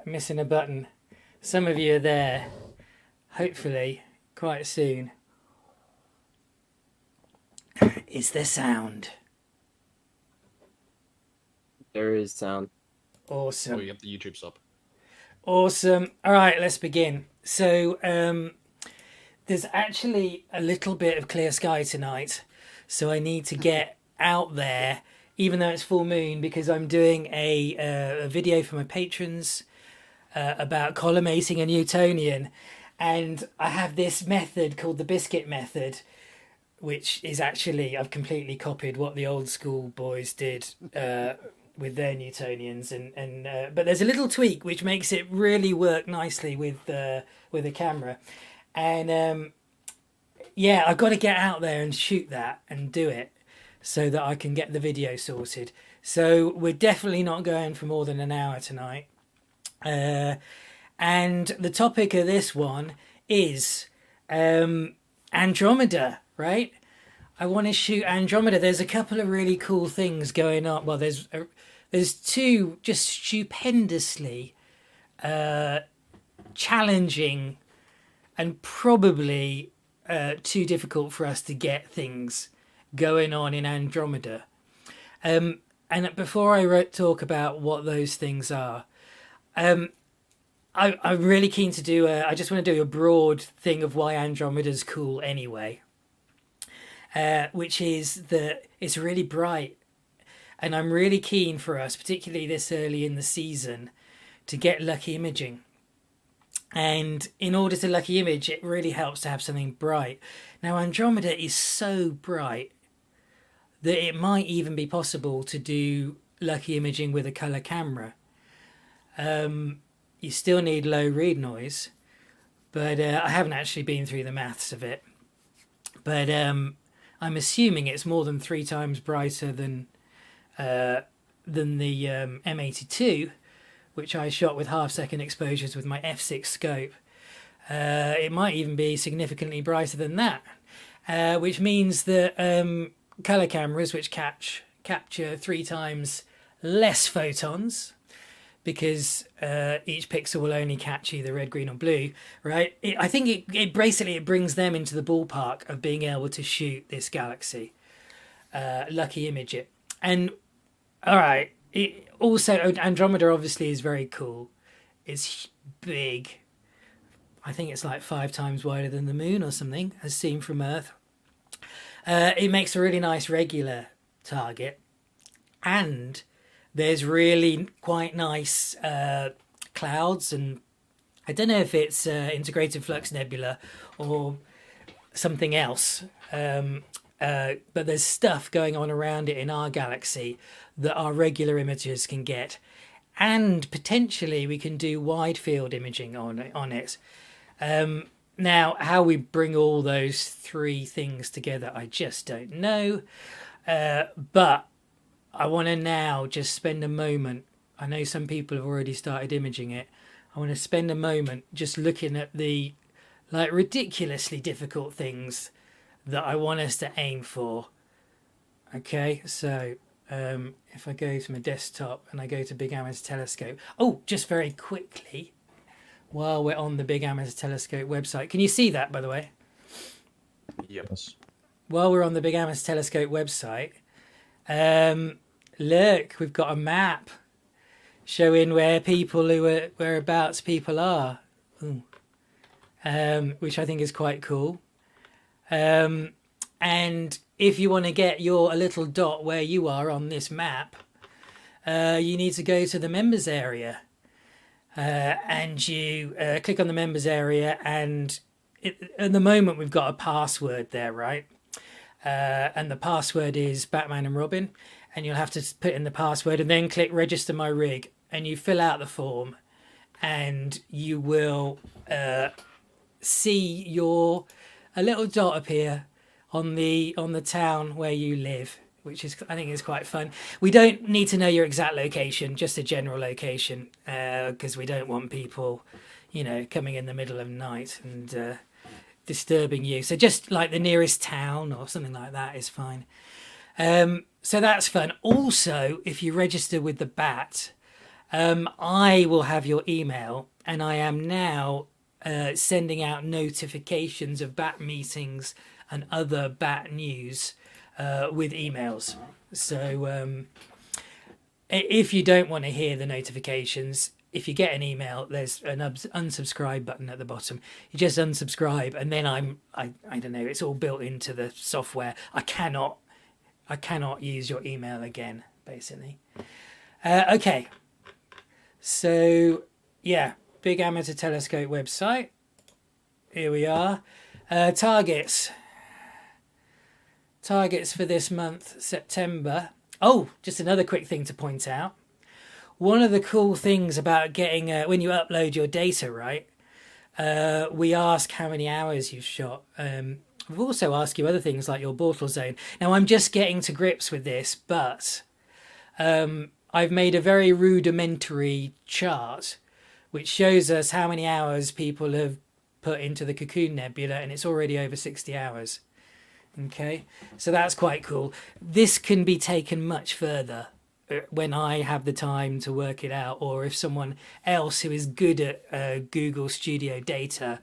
missing a button. Some of you are there, hopefully, quite soon. Is there sound? There is sound. Awesome. Oh, you have the YouTube sub. Awesome. All right, let's begin. So, there's actually a little bit of clear sky tonight, so I need to get out there, even though it's full moon, because I'm doing a video for my patrons about collimating a Newtonian, and I have this method called the biscuit method, which is actually I've completely copied what the old school boys did with their Newtonians, and but there's a little tweak which makes it really work nicely with a camera, and yeah, I've got to get out there and shoot that and do it so that I can get the video sorted. So we're definitely not going for more than an hour tonight. And the topic of this one is Andromeda, right? I want to shoot Andromeda. There's a couple of really cool things going on. Well, there's two just stupendously challenging and probably too difficult for us to get things going on in Andromeda. And before I talk about what those things are, I'm really keen to do I just want to do a broad thing of why Andromeda's cool anyway, which is that it's really bright, and I'm really keen for us, particularly this early in the season, to get lucky imaging. And in order to lucky image, it really helps to have something bright. Now, Andromeda is so bright that it might even be possible to do lucky imaging with a colour camera. You still need low read noise, but I haven't actually been through the maths of it. But I'm assuming it's more than 3 times brighter than the M82, which I shot with half-second exposures with my f6 scope. It might even be significantly brighter than that, which means that colour cameras, which capture 3 times less photons, because each pixel will only catch either red, green or blue, right? I think it basically it brings them into the ballpark of being able to shoot this galaxy, lucky image it. And all right, also Andromeda obviously is very cool. It's big. I think it's like 5 times wider than the moon or something, as seen from Earth. It makes a really nice regular target, and there's really quite nice clouds, and I don't know if it's integrated flux nebula or something else, but there's stuff going on around it in our galaxy that our regular imagers can get, and potentially we can do wide field imaging on it. Now, how we bring all those 3 things together, I just don't know, but I want to now just spend a moment. I know some people have already started imaging it. I want to spend a moment just looking at the ridiculously difficult things that I want us to aim for. Okay, so if I go to my desktop and I go to Big Amateur Telescope. Oh, just very quickly, while we're on the Big Amateur Telescope website. Can you see that, by the way? Yes. While we're on the Big Amateur Telescope website, look, we've got a map showing whereabouts people are, which I think is quite cool. And if you want to get a little dot where you are on this map, you need to go to the members area, and you click on the members area, and at the moment we've got a password there, right? And the password is Batman and Robin, and you'll have to put in the password and then click register my rig, and you fill out the form, and you will see a little dot appear on the town where you live, which is, I think, is quite fun. We don't need to know your exact location, just a general location, because we don't want people, coming in the middle of night and disturbing you. So just like the nearest town or something like that is fine. So that's fun. Also, if you register with the BAT, I will have your email, and I am now sending out notifications of bat meetings and other bat news with emails. So if you don't want to hear the notifications, if you get an email, there's an unsubscribe button at the bottom. You just unsubscribe, and then I don't know. It's all built into the software. I cannot use your email again, basically. Okay. So yeah, Big Amateur Telescope website. Here we are. Targets for this month, September. Oh, just another quick thing to point out. One of the cool things about getting when you upload your data, right? We ask how many hours you've shot. We've also asked you other things like your Bortle zone. Now I'm just getting to grips with this, but I've made a very rudimentary chart which shows us how many hours people have put into the Cocoon Nebula, and it's already over 60 hours. Okay, so that's quite cool. This can be taken much further when I have the time to work it out, or if someone else who is good at Google Studio Data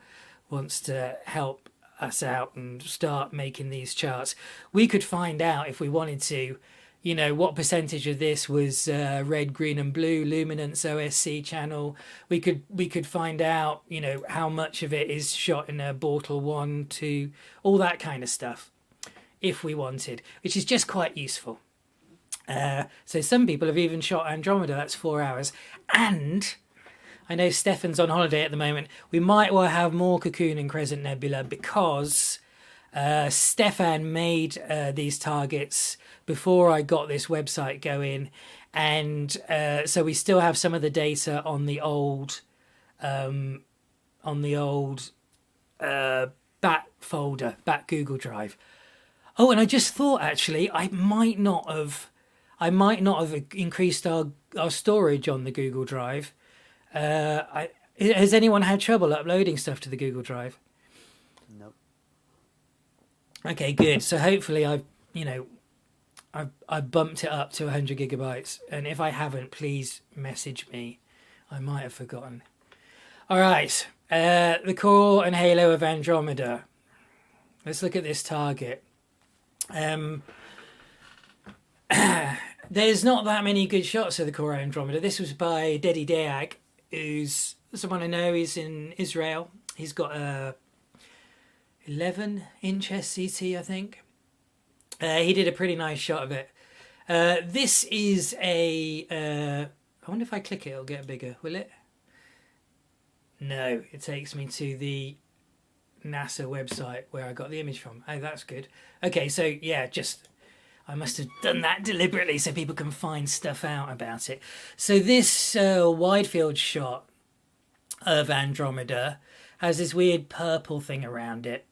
wants to help us out and start making these charts. We could find out, if we wanted to, you know, what percentage of this was red, green and blue, luminance, OSC channel. We could find out, you know, how much of it is shot in a Bortle 1, 2, all that kind of stuff, if we wanted, which is just quite useful. So some people have even shot Andromeda, that's 4 hours. And I know Stefan's on holiday at the moment. We might well have more Cocoon and Crescent Nebula because Stefan made these targets before I got this website going. And so we still have some of the data on the old Bat folder, Bat Google Drive. Oh, and I just thought, actually, I might not have increased our storage on the Google Drive. Has anyone had trouble uploading stuff to the Google Drive? Nope. Okay, good. So hopefully I've bumped it up to 100 gigabytes. And if I haven't, please message me. I might have forgotten. All right. The core and halo of Andromeda. Let's look at this target. There's not that many good shots of the core Andromeda. This was by Dedi Deag, who's someone I know. He's in Israel. He's got a 11-inch SCT, I think. He did a pretty nice shot of it. This is a... I wonder if I click it, it'll get bigger, will it? No, it takes me to the NASA website where I got the image from. Oh, that's good. Okay, so yeah, I must have done that deliberately so people can find stuff out about it. So this wide field shot of Andromeda has this weird purple thing around it.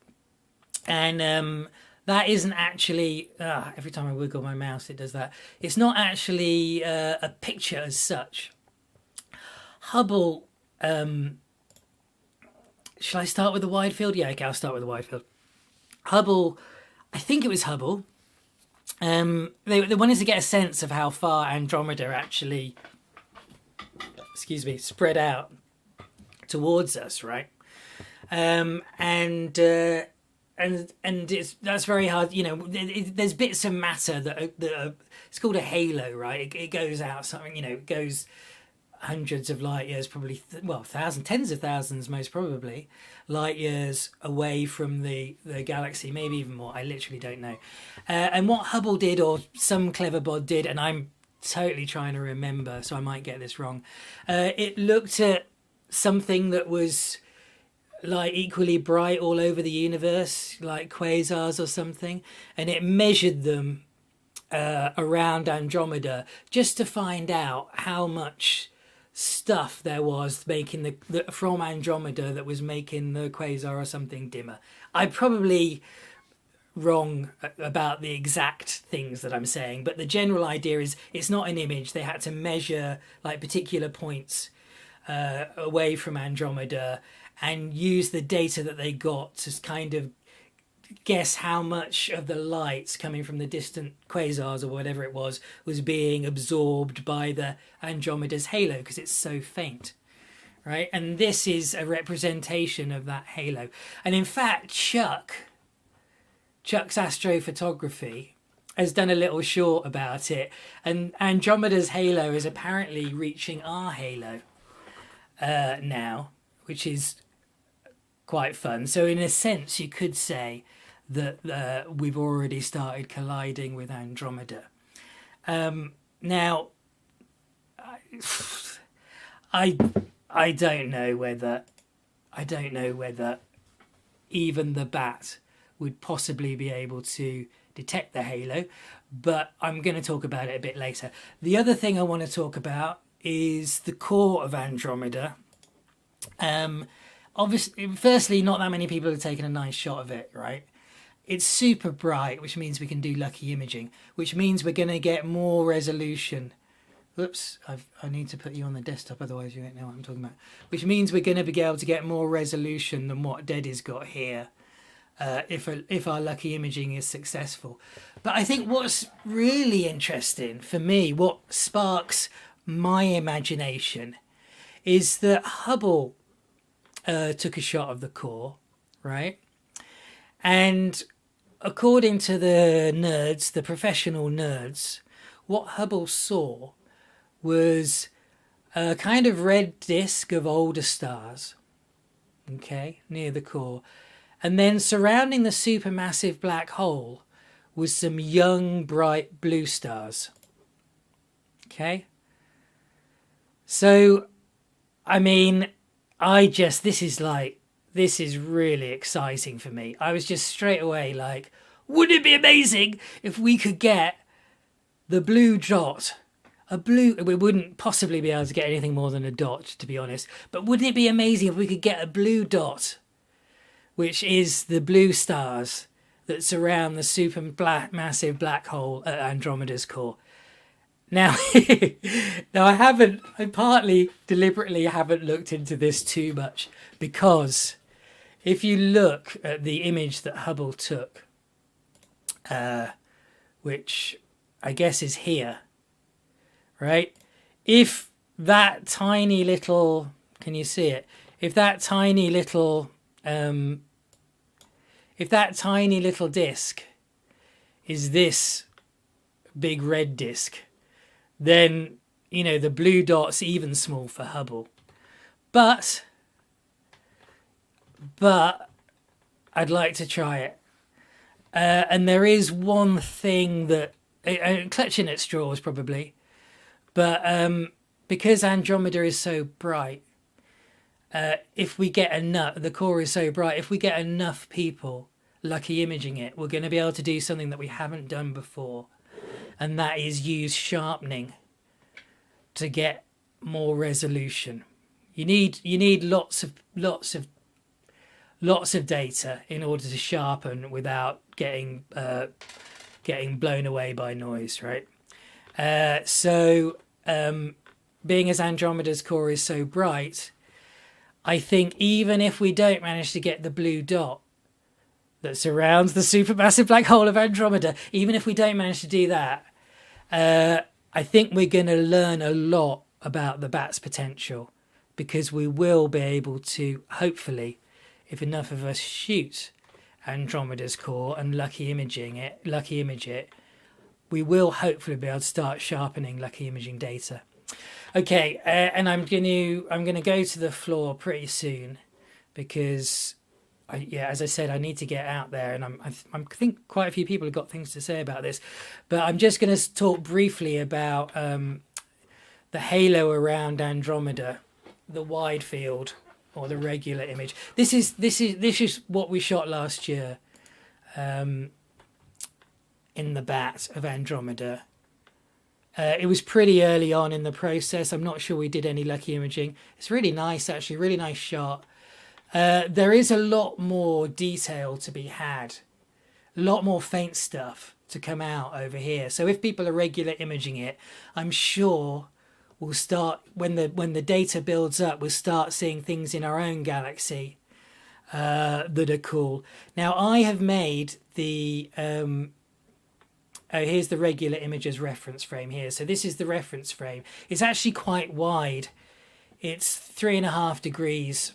And that isn't actually... every time I wiggle my mouse, it does that. It's not actually a picture as such. Hubble... shall I start with the wide field? Yeah, okay, I'll start with the wide field. Hubble... I think it was Hubble... They wanted to get a sense of how far Andromeda actually, spread out towards us, right? And that's very hard. You know, there's bits of matter that it's called a halo, right? It goes out something. You know, it goes hundreds of light years, probably thousands, tens of thousands, most probably, light years away from the galaxy, maybe even more. I literally don't know. And what Hubble did, or some clever bod did, and I'm totally trying to remember, so I might get this wrong. It looked at something that was like equally bright all over the universe, like quasars or something, and it measured them around Andromeda just to find out how much stuff there was making from Andromeda that was making the quasar or something dimmer. I'm probably wrong about the exact things that I'm saying, but the general idea is it's not an image. They had to measure like particular points away from Andromeda and use the data that they got to kind of guess how much of the light coming from the distant quasars or whatever it was being absorbed by the Andromeda's halo because it's so faint, right? And this is a representation of that halo. And in fact, Chuck's astrophotography has done a little short about it, and Andromeda's halo is apparently reaching our halo now, which is quite fun. So in a sense, you could say that we've already started colliding with Andromeda. Now, I don't know whether even the bat would possibly be able to detect the halo, but I'm going to talk about it a bit later. The other thing I want to talk about is the core of Andromeda. Obviously, firstly, not that many people have taken a nice shot of it, right? It's super bright, which means we can do lucky imaging, which means we're going to get more resolution. Oops, I need to put you on the desktop, otherwise you don't know what I'm talking about. Which means we're going to be able to get more resolution than what Daddy's got here, if our lucky imaging is successful. But I think what's really interesting for me, what sparks my imagination, is that Hubble took a shot of the core, right? And according to the nerds, the professional nerds, what Hubble saw was a kind of red disk of older stars, okay, near the core. And then surrounding the supermassive black hole was some young, bright blue stars. Okay? So, I mean, this is really exciting for me. I was just straight away like, wouldn't it be amazing if we could get the blue dot? We wouldn't possibly be able to get anything more than a dot, to be honest. But wouldn't it be amazing if we could get a blue dot, which is the blue stars that surround the supermassive black hole at Andromeda's core? Now, I partly deliberately haven't looked into this too much, because if you look at the image that Hubble took, which I guess is here, right? If that tiny little, can you see it? If that tiny little disc is this big red disc, then, you know, the blue dot's even small for Hubble. But I'd like to try it. And there is one thing that, clutching at straws probably, but because Andromeda is so bright, if we get enough, the core is so bright, if we get enough people lucky imaging it, we're going to be able to do something that we haven't done before, and that is use sharpening to get more resolution. You need lots of data in order to sharpen without getting blown away by noise, right? Being as Andromeda's core is so bright, I think even if we don't manage to get the blue dot that surrounds the supermassive black hole of Andromeda, even if we don't manage to do that, I think we're going to learn a lot about the bat's potential, because we will be able to, hopefully, if enough of us shoot Andromeda's core and lucky image it, we will hopefully be able to start sharpening lucky imaging data. Okay, and I'm gonna go to the floor pretty soon, because as I said, I need to get out there, and I think quite a few people have got things to say about this, but I'm just going to talk briefly about the halo around Andromeda, the wide field or the regular image. This is what we shot last year in the bat of Andromeda. It was pretty early on in the process. I'm not sure we did any lucky imaging. It's really nice, actually, really nice shot. There is a lot more detail to be had, a lot more faint stuff to come out over here. So if people are regular imaging it, I'm sure we'll start, when the data builds up, we'll start seeing things in our own galaxy that are cool. Now I have made the oh, here's the regular images reference frame here. So this is the reference frame. It's actually quite wide. It's 3.5 degrees.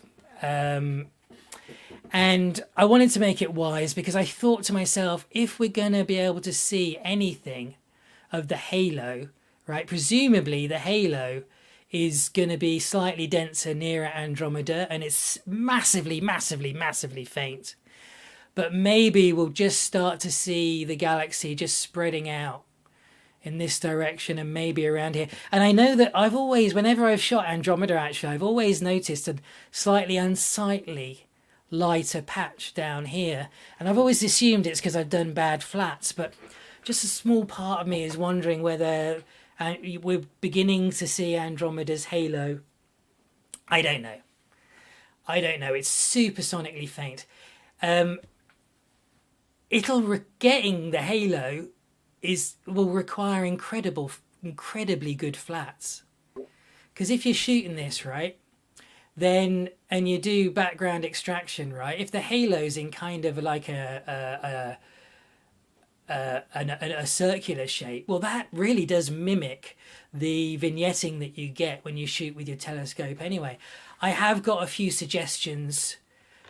And I wanted to make it wise because I thought to myself, if we're going to be able to see anything of the halo, right, presumably the halo is going to be slightly denser nearer Andromeda, and it's massively, massively, massively faint. But maybe we'll just start to see the galaxy just spreading out in this direction and maybe around here. And I know that I've always, whenever I've shot Andromeda, actually, I've always noticed a slightly unsightly lighter patch down here. And I've always assumed it's because I've done bad flats, but just a small part of me is wondering whether we're beginning to see Andromeda's halo. I don't know. It's supersonically faint. Getting the halo will require incredibly good flats. Because if you're shooting this, right, then, and you do background extraction, right, if the halo's in kind of like a circular shape, well, that really does mimic the vignetting that you get when you shoot with your telescope anyway. I have got a few suggestions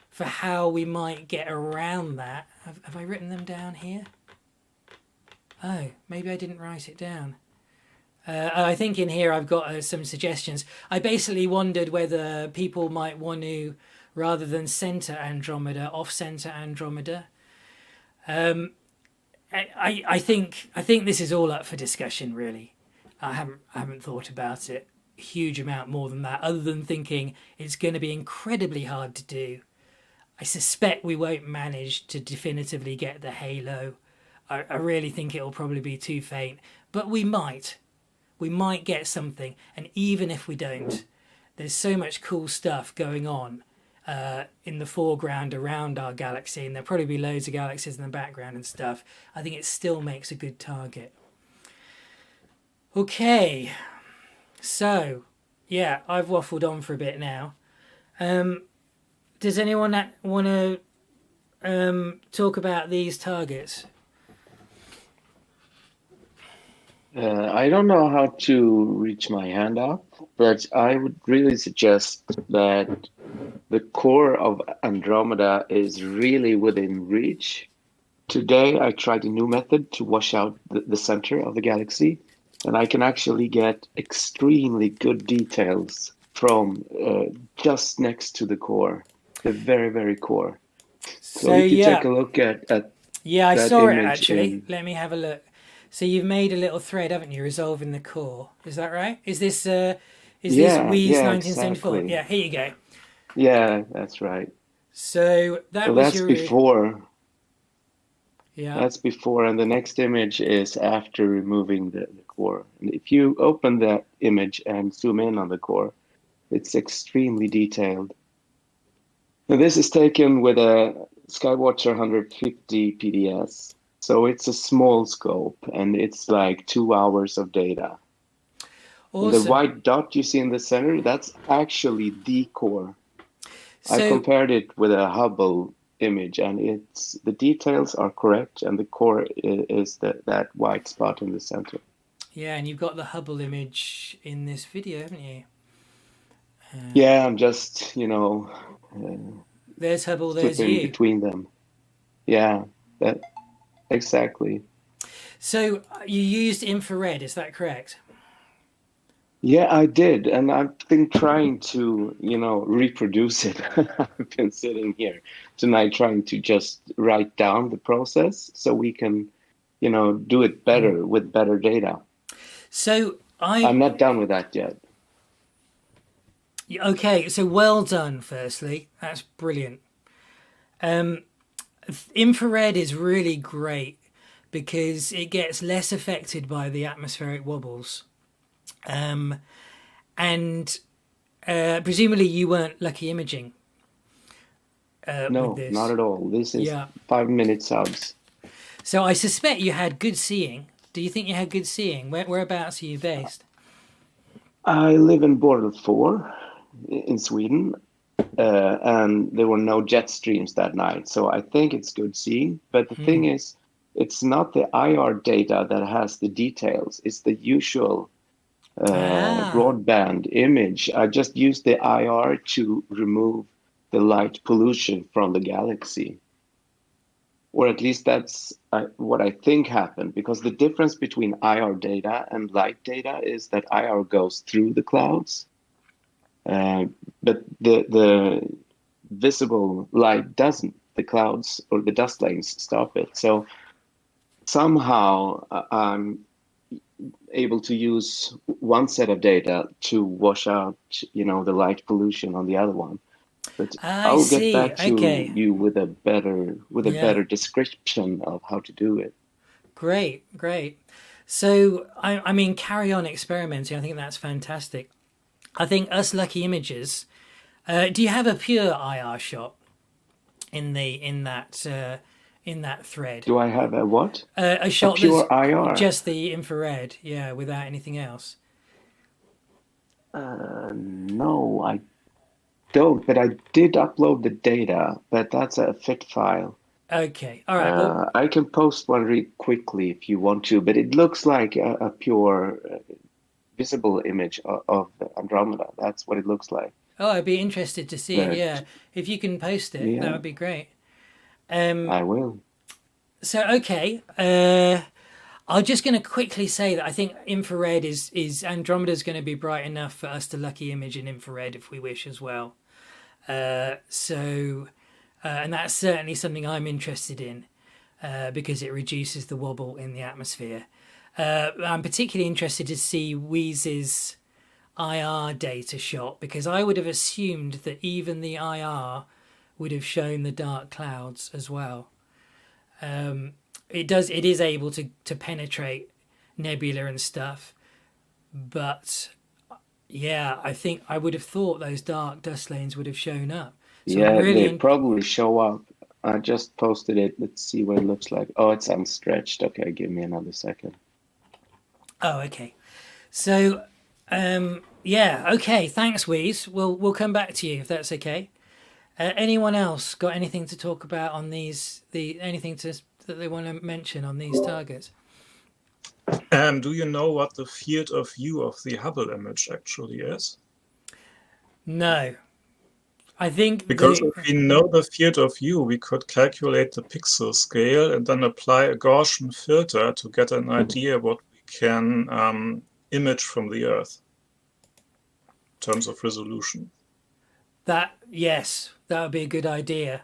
for how we might get around that. Have I written them down here? Oh, maybe I didn't write it down. I think in here I've got some suggestions. I basically wondered whether people might want to, rather than center Andromeda, off-center Andromeda. I think this is all up for discussion, really. I haven't thought about it a huge amount more than that, other than thinking it's going to be incredibly hard to do. I suspect we won't manage to definitively get the halo. I really think it'll probably be too faint, but we might get something. And even if we don't, there's so much cool stuff going on in the foreground around our galaxy, and there'll probably be loads of galaxies in the background and stuff. I think it still makes a good target. Okay, so yeah, I've waffled on for a bit now. Does anyone want to talk about these targets? I don't know how to reach my hand up, but I would really suggest that the core of Andromeda is really within reach. Today, I tried a new method to wash out the center of the galaxy, and I can actually get extremely good details from just next to the core, the very, very core. So if you take a look at yeah, I that saw it image actually. Let me have a look. So you've made a little thread, haven't you, resolving the core? Is that right? Is this this Wheeze 1974? Exactly. Yeah, here you go. Yeah, that's right. So So that's before. Yeah. That's before, and the next image is after removing the core. And if you open that image and zoom in on the core, it's extremely detailed. Now, this is taken with a Skywatcher 150 PDS. So it's a small scope, and it's like 2 hours of data. Awesome. The white dot you see in the center, that's actually the core. So, I compared it with a Hubble image, and the details are correct, and the core is that white spot in the center. Yeah, and you've got the Hubble image in this video, haven't you? Yeah, I'm just, there's Hubble, there's you. Between them. Yeah, that exactly. So you used infrared, is that correct? Yeah, I did, and I've been trying to, reproduce it. I've been sitting here tonight trying to just write down the process so we can, do it better with better data. So I'm not done with that yet. Okay, so well done, firstly. That's brilliant. Infrared is really great because it gets less affected by the atmospheric wobbles. And presumably you weren't lucky imaging. No, with this. Not at all. This is 5-minute subs. So I suspect you had good seeing. Do you think you had good seeing? Whereabouts are you based? I live in Border 4 in Sweden, and there were no jet streams that night. So I think it's good seeing. But the thing is, it's not the IR data that has the details. It's the usual broadband image. I just used the IR to remove the light pollution from the galaxy. Or at least that's what I think happened, because the difference between IR data and light data is that IR goes through the clouds, but the visible light doesn't. The clouds or the dust lanes stop it. So somehow I'm able to use one set of data to wash out, the light pollution on the other one. But I'll get back to you with a better description of how to do it. Great. So, I mean, carry on experimenting. I think that's fantastic. I think us lucky imagers. Do you have a pure IR shot in that thread? Do I have a what? A shot pure that's IR? Just the infrared, without anything else. No, I don't. But I did upload the data, but that's a FIT file. Okay, all right. I can post one really quickly if you want to, but it looks like a pure visible image of the Andromeda. That's what it looks like. Oh, I'd be interested to see it. Yeah, if you can post it, that would be great. I will. So okay, I'm just going to quickly say that I think infrared is Andromeda's going to be bright enough for us to lucky image in infrared if we wish as well. And that's certainly something I'm interested in because it reduces the wobble in the atmosphere. I'm particularly interested to see Wheeze's IR data shot, because I would have assumed that even the IR would have shown the dark clouds as well. It is able to penetrate nebula and stuff, but I think I would have thought those dark dust lanes would have shown up. So they probably show up. I just posted it. Let's see what it looks like. Oh, it's unstretched. Okay, give me another second. Oh, okay. So, okay. Thanks, Wheeze. We'll come back to you if that's okay. Anyone else got anything to talk about on these? That they want to mention on these targets? Do you know what the field of view of the Hubble image actually is? No. I think because if we know the field of view, we could calculate the pixel scale and then apply a Gaussian filter to get an idea what we can image from the Earth in terms of resolution. Yes, that would be a good idea.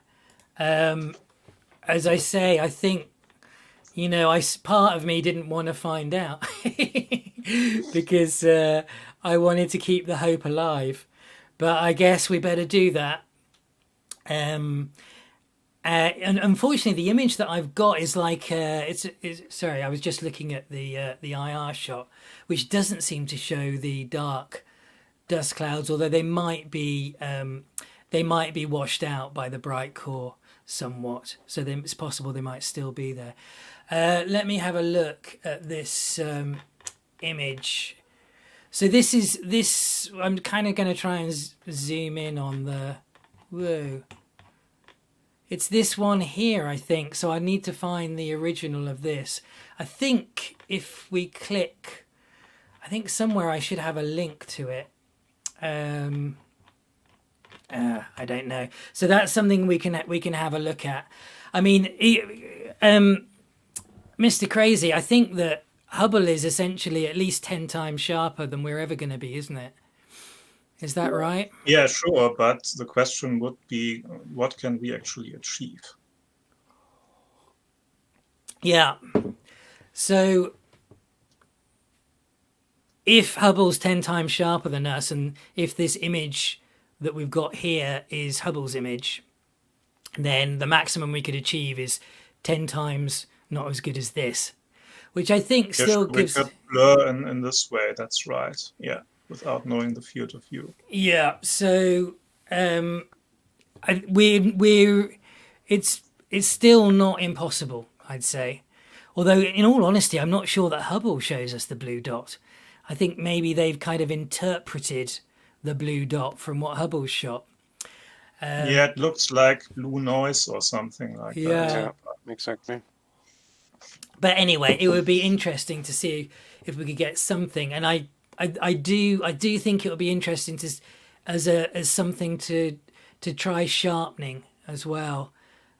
As I say, I think, part of me didn't want to find out because I wanted to keep the hope alive. But I guess we better do that. And unfortunately, the image that I've got is like sorry, I was just looking at the IR shot, which doesn't seem to show the dark dust clouds, although they might be washed out by the bright core somewhat. So it's possible they might still be there. Let me have a look at this image. So this. I'm kind of going to try and zoom in on the. Whoa. It's this one here, I think. So I need to find the original of this. I think if we click, I think somewhere I should have a link to it. I don't know. So that's something we can have a look at. I mean, Mr. Crazy, I think that Hubble is essentially at least 10 times sharper than we're ever going to be, isn't it? Is that right? Yeah, sure. But the question would be, what can we actually achieve? Yeah. So if Hubble's 10 times sharper than us, and if this image that we've got here is Hubble's image, then the maximum we could achieve is 10 times not as good as this. Which I think still gives. We could blur in this way. That's right. Yeah, without knowing the field of view. Yeah. So it's still not impossible, I'd say. Although, in all honesty, I'm not sure that Hubble shows us the blue dot. I think maybe they've kind of interpreted the blue dot from what Hubble's shot. Yeah, it looks like blue noise or something like Yeah. that. Yeah, exactly. But anyway, it would be interesting to see if we could get something, and I do think it would be interesting to as something to try sharpening as well.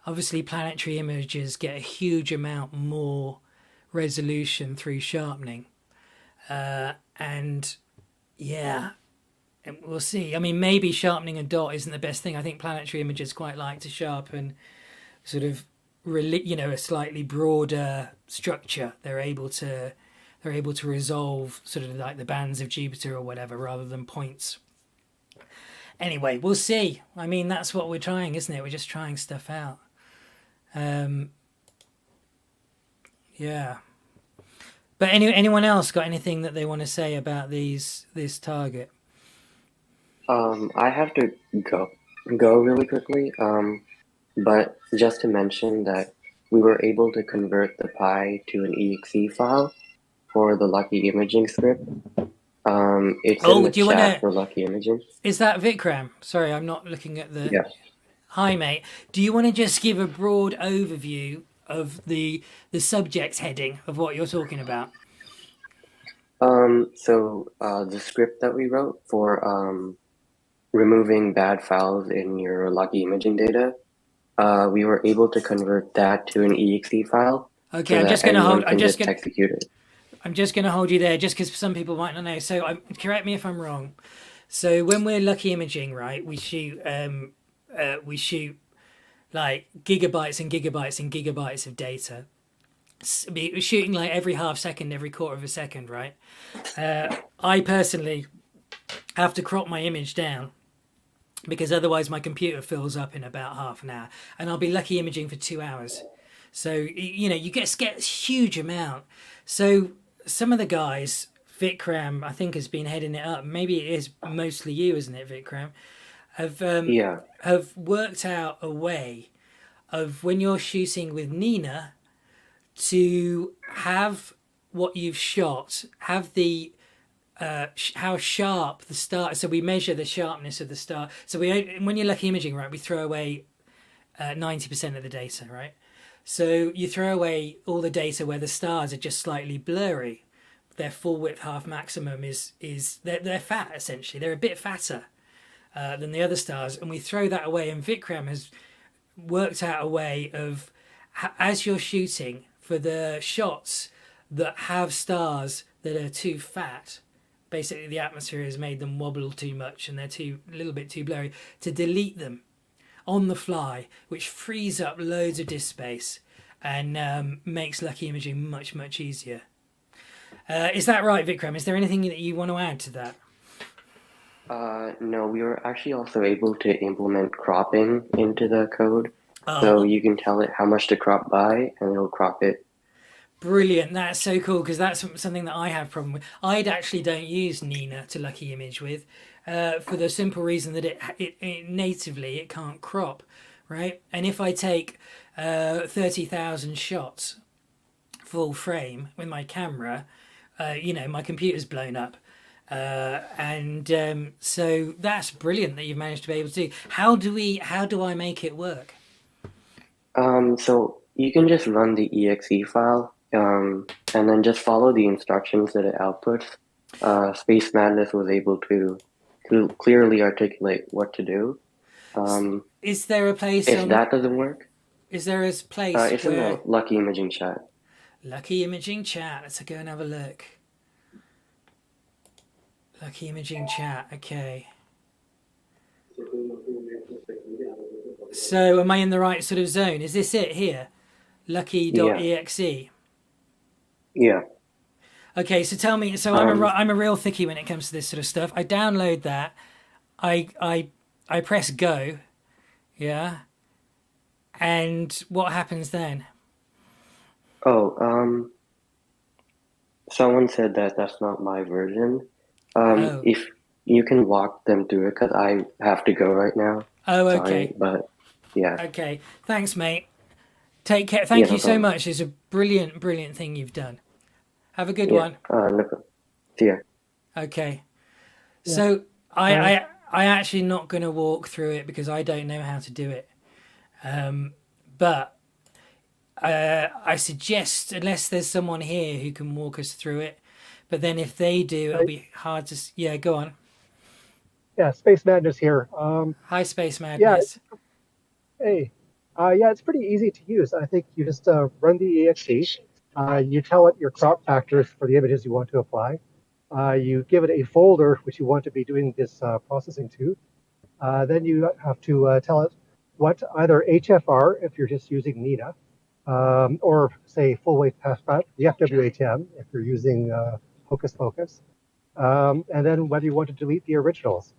Obviously, planetary images get a huge amount more resolution through sharpening, and yeah, and we'll see. I mean, maybe sharpening a dot isn't the best thing. I think planetary images quite like to sharpen sort of a slightly broader structure. They're able to resolve sort of like the bands of Jupiter or whatever rather than points. Anyway, we'll see. I mean, that's what we're trying, isn't it? We're just trying stuff out. Yeah. But anyone else got anything that they want to say about this target? I have to go really quickly. But just to mention that we were able to convert the pi to an exe file for the Lucky Imaging script. It's in the chat for Lucky Imaging. Is that Vikram? Sorry, I'm not looking at the... Yeah. Hi, mate. Do you want to just give a broad overview of the subject heading of what you're talking about? So the script that we wrote for removing bad files in your Lucky Imaging data, we were able to convert that to an exe file. Okay, so I'm just going to hold. execute it. I'm just going to hold you there, just because some people might not know. So, correct me if I'm wrong. So, when we're Lucky Imaging, right, we shoot like gigabytes and gigabytes and gigabytes of data. We're shooting like every half second, every quarter of a second, right? I personally have to crop my image down, because otherwise my computer fills up in about half an hour, and I'll be Lucky Imaging for 2 hours. So, you get a huge amount. So some of the guys, Vikram, I think, has been heading it up. Maybe it is mostly you, isn't it, Vikram? Have worked out a way of, when you're shooting with Nina, to have what you've shot, have the how sharp the star. So we measure the sharpness of the star. So when you're Lucky Imaging, right, we throw away 90% of the data, right? So you throw away all the data where the stars are just slightly blurry. Their full width half maximum is they're fat, essentially. They're a bit fatter than the other stars, and we throw that away. And Vikram has worked out a way of, as you're shooting, for the shots that have stars that are too fat, basically the atmosphere has made them wobble too much and they're a little bit too blurry, to delete them on the fly, which frees up loads of disk space and makes Lucky Imaging much, much easier. Is that right, Vikram? Is there anything that you want to add to that? No, we were actually also able to implement cropping into the code. So you can tell it how much to crop by, and it'll crop it. Brilliant. That's so cool, because that's something that I have a problem with. I actually don't use Nina to Lucky Image with, for the simple reason that it natively it can't crop, right? And if I take 30,000 shots full frame with my camera, my computer's blown up. So that's brilliant that you've managed to be able to do. How do I make it work? So you can just run the exe file, and then just follow the instructions that it outputs. Space Madness was able to clearly articulate what to do. Is there a place? If that doesn't work, is there a place? It's in the Lucky Imaging chat. Lucky Imaging chat. Let's go and have a look. Lucky Imaging chat. Okay. So am I in the right sort of zone? Is this it here? Lucky.exe. Yeah. Okay, so tell me. So I'm a real thickie when it comes to this sort of stuff. I download that. I press go. Yeah. And what happens then? Oh, someone said that that's not my version. If you can walk them through it, because I have to go right now. Oh, okay. Sorry, but yeah. Okay. Thanks, mate. Take care. Thank you so much. It's a brilliant, brilliant thing you've done. Have a good one. No, see ya. Okay. So I actually not going to walk through it because I don't know how to do it. But I suggest, unless there's someone here who can walk us through it, but then if they do, it'll be hard to. Yeah, go on. Yeah, Space Madness here. Hi, Space Yeah, Madness. hey. Yeah, it's pretty easy to use. I think you just run the exe. You tell it your crop factors for the images you want to apply. You give it a folder which you want to be doing this processing to. Then you have to tell it what either HFR, if you're just using Nina, or say full weight passport, the FWHM, if you're using Hocus Pocus, and then whether you want to delete the originals.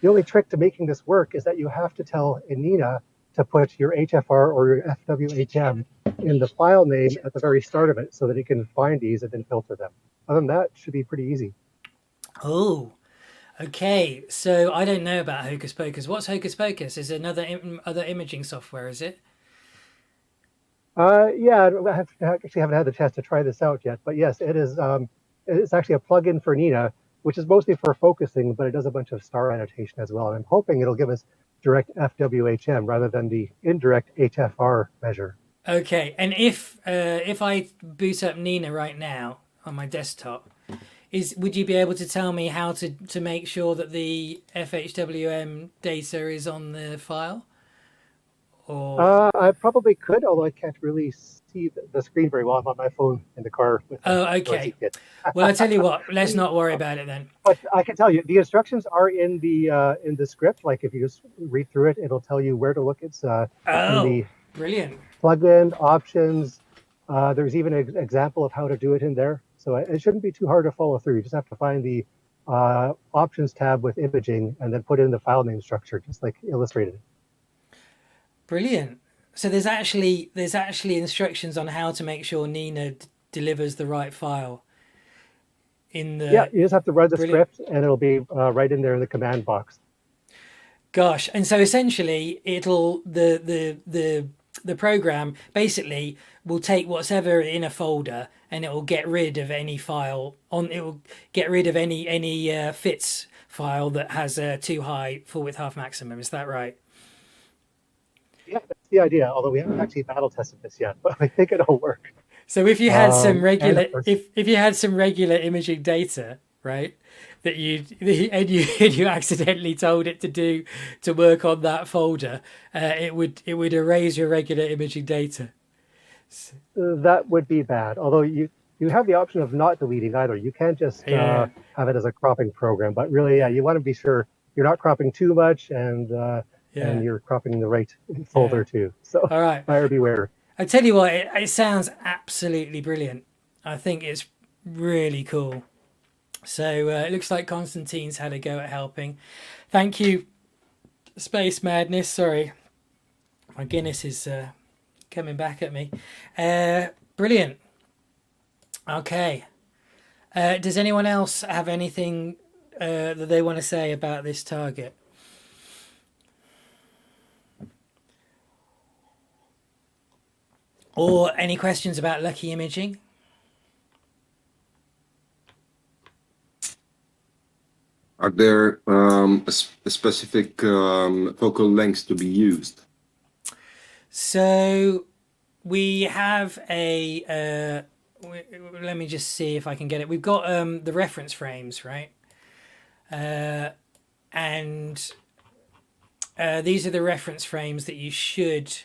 The only trick to making this work is that you have to tell Nina to put your HFR or your FWHM in the file name at the very start of it so that it can find these and then filter them. Other than that, it should be pretty easy. Oh, okay. So I don't know about Hocus Pocus. What's Hocus Pocus? Is it another other imaging software? Is it? Yeah, I actually haven't had the chance to try this out yet, but yes, it is. It's actually a plugin for Nina, which is mostly for focusing, but it does a bunch of star annotation as well. And I'm hoping it'll give us direct FWHM rather than the indirect HFR measure. Okay, and if I boot up Nina right now on my desktop, would you be able to tell me how to make sure that the FHWM data is on the file? Or I probably could, although I can't really see the screen very well. I'm on my phone in the car. With okay. Well, I tell you what, let's not worry about it then. But I can tell you, the instructions are in the script. Like if you just read through it, it'll tell you where to look. It's in the brilliant plugin options. There's even an example of how to do it in there. So it shouldn't be too hard to follow through. You just have to find the options tab with imaging and then put in the file name structure, just like illustrated. Brilliant. So there's actually instructions on how to make sure Nina delivers the right file. Yeah, you just have to run the script and it'll be right in there in the command box. Gosh, and so essentially the program basically will take whatever in a folder and it will get rid of any file it will get rid of any fits file that has a too high full width half maximum. Is that right? Yeah, that's the idea. Although we haven't actually battle tested this yet, but I think it'll work. So if you had some regular, if you had some regular imaging data, right, that you accidentally told it to work on that folder, it would erase your regular imaging data. That would be bad. Although you have the option of not deleting either. You can't just have it as a cropping program. But really, you want to be sure you're not cropping too much and you're cropping the right folder too. So all right, buyer beware. I tell you what, it sounds absolutely brilliant. I think it's really cool. So it looks like Constantine's had a go at helping. Thank you, Space Madness. Sorry, my Guinness is coming back at me. Brilliant. Okay. Does anyone else have anything that they want to say about this target? Or any questions about lucky imaging? Are there specific focal lengths to be used? So we have a, let me just see if I can get it. We've got the reference frames, right? And these are the reference frames that you should...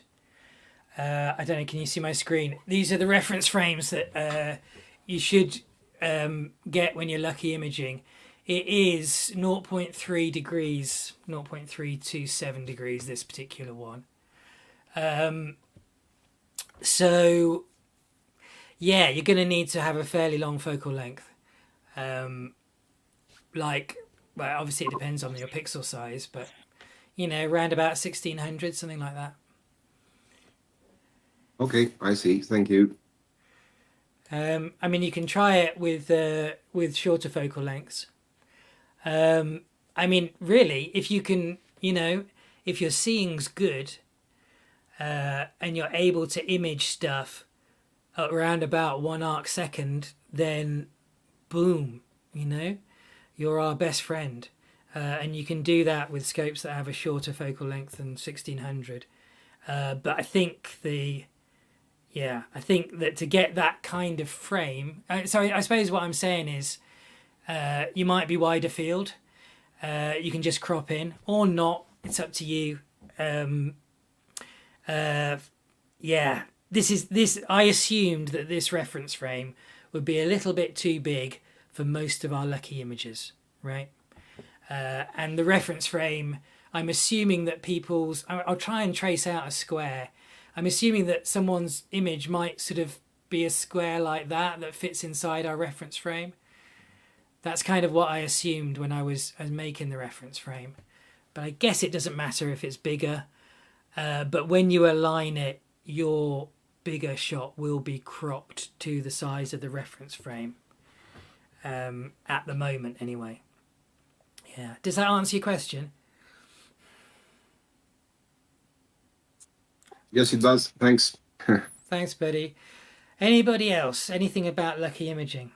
I don't know, can you see my screen? These are the reference frames that you should get when you're lucky imaging. It is 0.3 degrees, 0.327 degrees, this particular one. So, yeah, you're going to need to have a fairly long focal length. Well, obviously it depends on your pixel size, but, around about 1600, something like that. Okay, I see. Thank you. I mean, you can try it with shorter focal lengths. I mean, really, if you can, if your seeing's good, and you're able to image stuff at around about 1 arc second, then boom, you're our best friend. and you can do that with scopes that have a shorter focal length than 1600. But I think I think that to get that kind of frame, so I suppose what I'm saying is you might be wider field. You can just crop in or not. It's up to you. This. I assumed that this reference frame would be a little bit too big for most of our lucky images, right? And the reference frame, I'm assuming that I'll try and trace out a square. I'm assuming that someone's image might sort of be a square like that fits inside our reference frame. That's kind of what I assumed when I was making the reference frame. But I guess it doesn't matter if it's bigger. But when you align it, your bigger shot will be cropped to the size of the reference frame. At the moment, anyway. Yeah. Does that answer your question? Yes, it does. Thanks. Thanks, buddy. Anybody else? Anything about lucky imaging?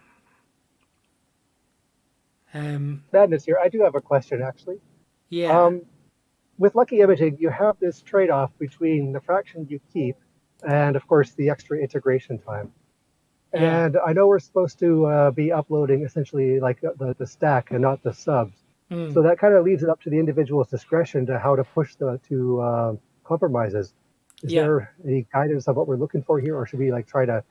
Madness here. I do have a question, actually. Yeah. With lucky imaging, you have this trade-off between the fraction you keep and, of course, the extra integration time. Yeah. And I know we're supposed to be uploading essentially like the stack and not the subs. So that kind of leaves it up to the individual's discretion to how to push to compromises. Is there any guidance on what we're looking for here, or should we like try to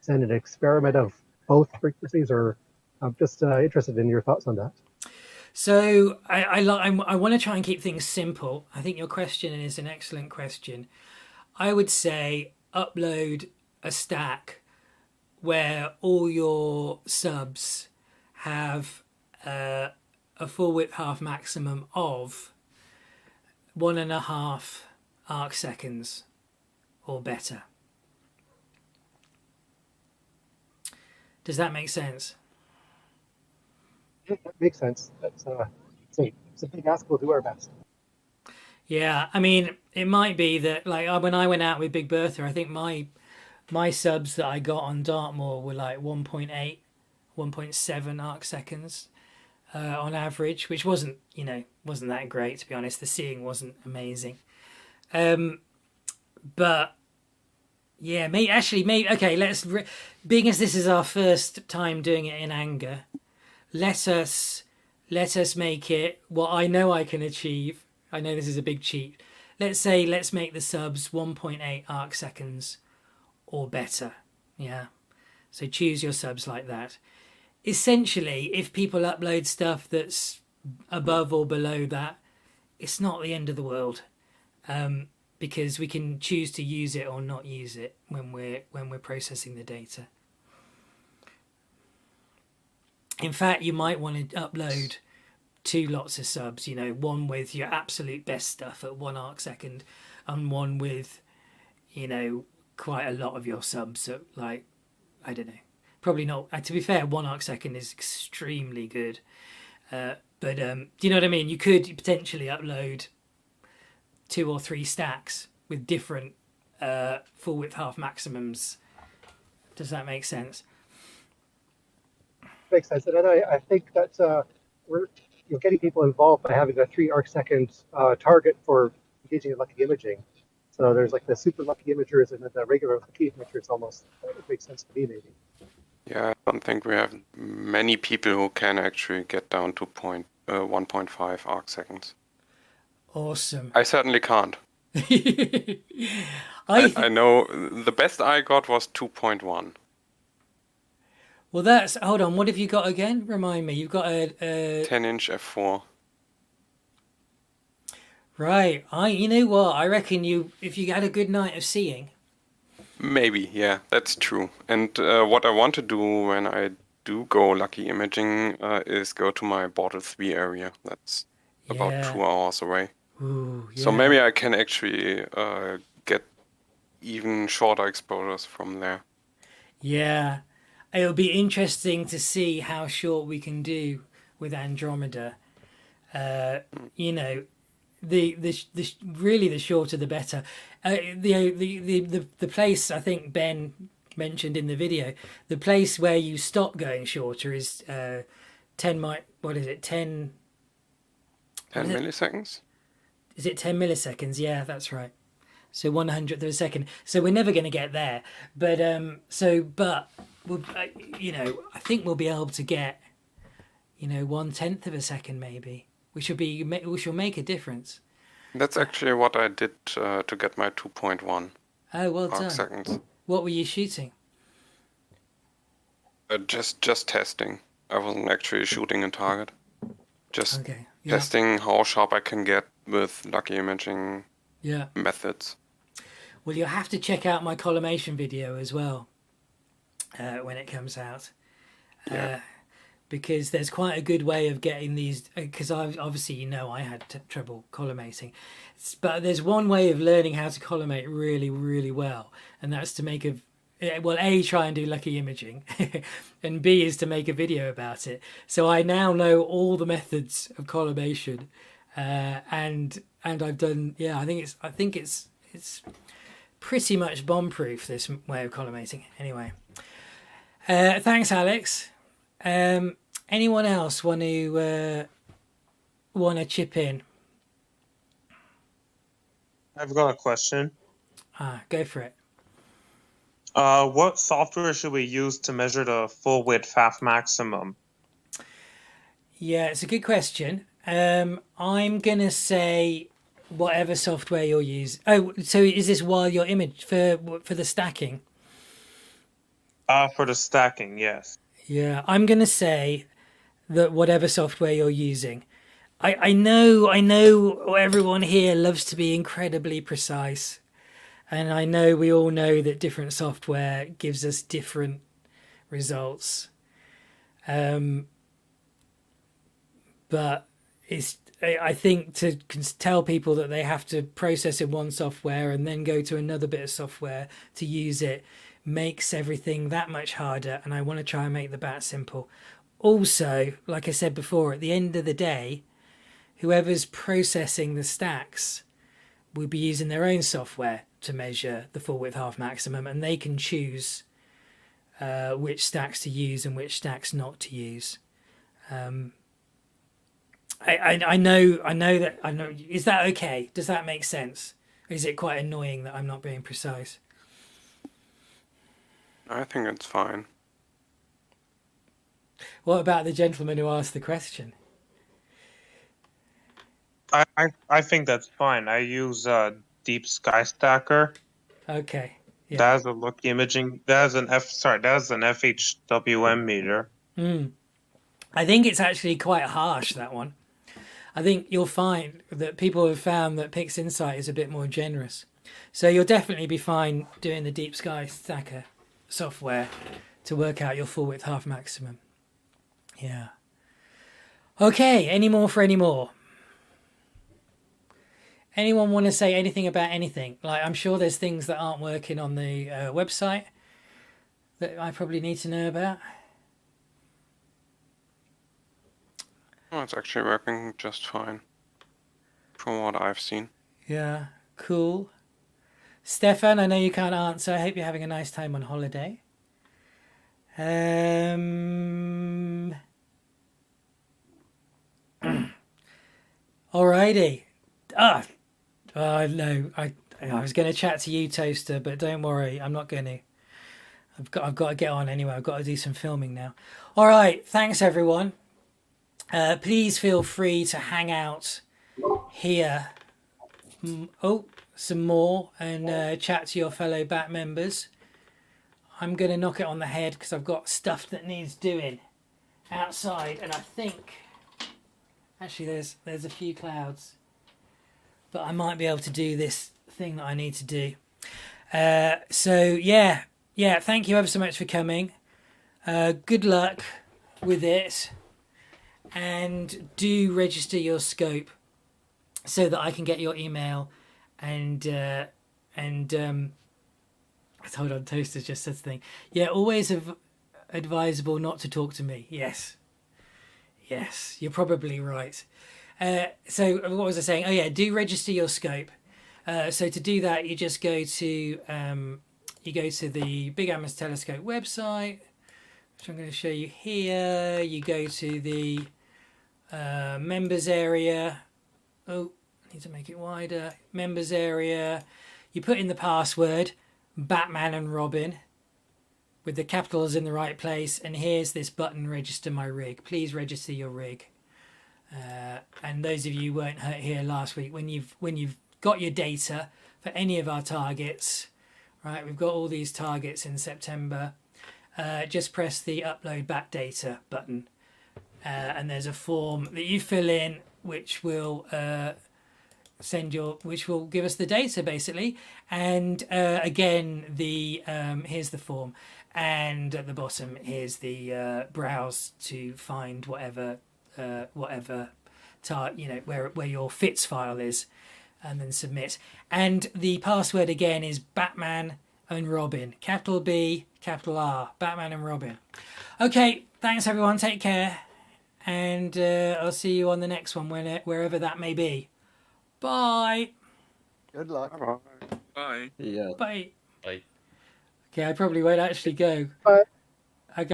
send an experiment of both frequencies? Or I'm just interested in your thoughts on that. So I want to try and keep things simple. I think your question is an excellent question. I would say upload a stack where all your subs have a full width half maximum of 1.5 arc seconds or better. Does that make sense? Yeah, that makes sense. That's it's a big ask. We'll do our best. Yeah, I mean, it might be that like when I went out with Big Bertha, I think my subs that I got on Dartmoor were like 1.8, 1.7 arc seconds on average, which wasn't that great, to be honest. The seeing wasn't amazing. But yeah, okay, being as this is our first time doing it in anger, let us make it what I know I can achieve. I know this is a big cheat. Let's make the subs 1.8 arc seconds or better. Yeah. So choose your subs like that. Essentially, if people upload stuff that's above or below that, it's not the end of the world. Because we can choose to use it or not use it when we're processing the data. In fact, you might want to upload 2 lots of subs, one with your absolute best stuff at 1 arc second and one with, quite a lot of your subs at like, I don't know, probably not. To be fair, 1 arc second is extremely good. But do you know what I mean? You could potentially upload 2 or 3 stacks with different full width half maximums. Does that make sense? Makes sense. And I think that we're getting people involved by having a 3 arc second target for engaging in lucky imaging. So there's like the super lucky imagers and then the regular lucky imagers almost. That would make sense to me, maybe. Yeah, I don't think we have many people who can actually get down to 1.5 arc seconds. Awesome. I certainly can't. I know the best I got was 2.1. Well, hold on. What have you got again? Remind me. You've got a 10-inch f4. Right. You know what? I reckon if you had a good night of seeing. Maybe, yeah, that's true. And what I want to do when I do go lucky imaging is go to my Bortle 3 area. That's about 2 hours away. Ooh, yeah. So maybe I can actually get even shorter exposures from there. Yeah. It'll be interesting to see how short we can do with Andromeda. The shorter the better. The place I think Ben mentioned in the video, the place where you stop going shorter is 10 10 milliseconds? Is it 10 milliseconds? Yeah, that's right. So 100th of a second. So we're never going to get there. But but we'll, I think we'll be able to get, 1/10 of a second maybe. Which will make a difference. That's actually what I did to get my 2.1 Oh, well arc done. seconds. What were you shooting? Just testing. I wasn't actually shooting a target. Just Okay. Yeah. testing how sharp I can get with lucky imaging Yeah. methods. Well, you'll have to check out my collimation video as well when it comes out. Yeah. Because there's quite a good way of getting these, because obviously I had trouble collimating, but there's one way of learning how to collimate really, really well, and that's to make try and do lucky imaging, and B is to make a video about it. So I now know all the methods of collimation, and I've done, I think it's pretty much bomb proof, this way of collimating. Anyway, thanks, Alex. Anyone else want to chip in? I've got a question. Go for it. What software should we use to measure the full width half maximum? Yeah, it's a good question. I'm gonna say whatever software you're using. Oh, so is this while your image for the stacking? For the stacking, yes. Yeah, I'm gonna say that whatever software you're using. I know everyone here loves to be incredibly precise, and I know we all know that different software gives us different results. But I think to tell people that they have to process in one software and then go to another bit of software to use it makes everything that much harder, and I want to try and make the bat simple. Also, like I said before, at the end of the day, whoever's processing the stacks will be using their own software to measure the full width half maximum, and they can choose which stacks to use and which stacks not to use. I know. Is that okay? Does that make sense? Or is it quite annoying that I'm not being precise? I think it's fine. What about the gentleman who asked the question? I think that's fine. I use Deep Sky Stacker. Okay. Yeah. That is a lucky imaging. That is an FHWM meter. I think it's actually quite harsh, that one. I think you'll find that people have found that PixInsight is a bit more generous. So you'll definitely be fine doing the Deep Sky Stacker software to work out your full width half maximum. Yeah. Okay, any more for any more? Anyone want to say anything about anything? Like, I'm sure there's things that aren't working on the website that I probably need to know about. Oh, it's actually working just fine from what I've seen. Yeah, cool. Stefan, I know you can't answer. I hope you're having a nice time on holiday. Alrighty. No, I was going to chat to you, Toaster, but don't worry, I'm not going to. I've got to get on anyway. I've got to do some filming now. All right, thanks everyone. Please feel free to hang out here. Some more and chat to your fellow Bat members. I'm going to knock it on the head because I've got stuff that needs doing outside, and I think actually there's a few clouds, but I might be able to do this thing that I need to do. So yeah, thank you ever so much for coming. Good luck with it, and do register your scope so that I can get your email and hold on, Toaster's just said something. Yeah, always advisable not to talk to me. Yes, you're probably right. So what was I saying? Oh yeah, do register your scope. So to do that, you just go to the Big Amos Telescope website, which I'm going to show you here. You go to the members area, Oh, I need to make it wider. Members area. You put in the password, Batman and Robin, with the capitals in the right place. And here's this button, register my rig. Please register your rig. And those of you who weren't here last week, when you've got your data for any of our targets, right? We've got all these targets in September. Just press the upload bat data button, and there's a form that you fill in, which will which will give us the data basically. And again, here's the form, and at the bottom here's the browse to find whatever where your fits file is, and then submit. And the password again is Batman and Robin, capital B, capital R, Batman and Robin. Okay, thanks everyone, take care, and I'll see you on the next one, wherever that may be. Bye. Good luck. Bye. Yeah. Bye. Bye. Okay, I probably won't actually go. Bye.